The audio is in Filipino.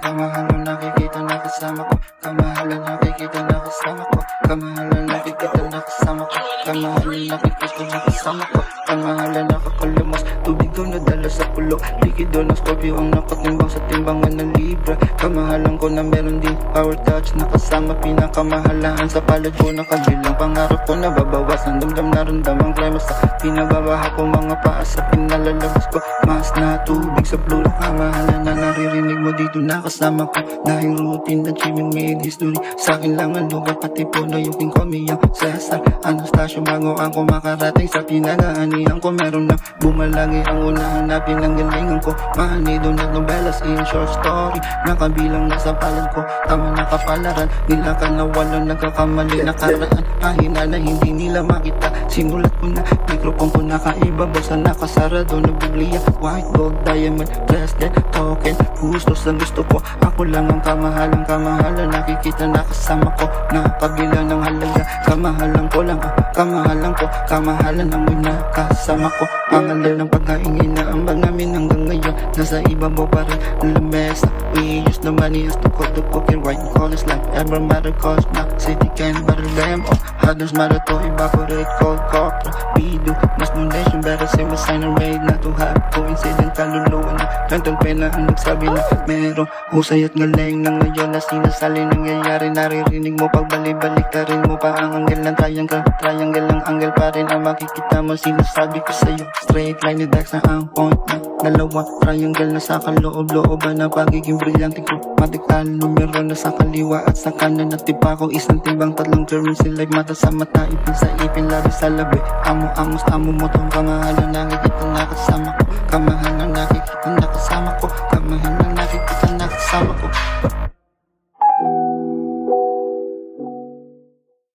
Kamahalan nakikita na kasama ko. Kamahalan nakikita na kasama ko. Kamahalan nakikita na kasama ko. Kamahalan nakikita na kasama ko. Kamahalan nakakalumas, tubig ko nadala sa pulo. Likido ng Scorpio ang nakatimbang sa timbangan ng Libra. Kamahalan ko na meron din power touch, nakasama pinakamahalaan sa palad ko. Nakabilang pangarap ko na babawasan, damdam na ramdamang klima sa pinababaha ko. Mga paa sa pinalalabas ko, mas na tubig sa plulo. Kamahalan na naririnig mo dito nakasama ko. Nahing routine, achieving made history. Sa'kin lang ang lugar, pati po na yung king ko miyang Cesar Anastasio, bago ang kumakarating sa pinagaanihan ko. Meron na bumalagi ang unahan na pinanggalingan ko. Manido na novelas in short story, nakabilang na sa palad ko. Tama na kapalaran, nilakan na walang nagkakamali. Nakaraan, pahina na hindi nila makita. Simulat ko na, microphone ko nakaibabaw sa nakasarado na Biblia. White gold, diamond, president, token. Gustos ang gusto ko, ako lang ang kamahalan. Kamahalan, nakikita na kasama ko. Nakabilang ng halaga, kamahalan ko lang. Kamahalan ko, kamahalan ang may nakasama ko. Pangalan ng pagkaingay na ambag namin hanggang ngayon. Nasa ibabaw pa rin ng lamesa. We use the money as to cook the cooking right. College life ever matter cause na city can't battle them all. Others matter to evaporate cold copra. We do mas donation, better say we sign a raid. Not to have coincidental luluwa na kantong pena ang nagsabi na meron husay at galing na ngayon na sinasali nangyayari. Naririnig mo pagbalik-balik ka rin mo pa ang anggel ng triangle. Triangle ang anggel pa rin ang makikita mo. Sinasabi ko sa'yo, straight line ni Dex na ang point na dalawa. Triangle na sa kaloob-looban na pagiging brilyante ko. Matikal, numero na sa kaliwa at sa kanan. At tipa ko isang timbang, tatlong currency like mata sa mata, ipin sa ipin, labi sa labi. Amo-amos, amo mo tong kamahalan, nakikita na kasama ko. Kamahalan nakikita na kasama ko. Kamahalan nakikita na kasama ko.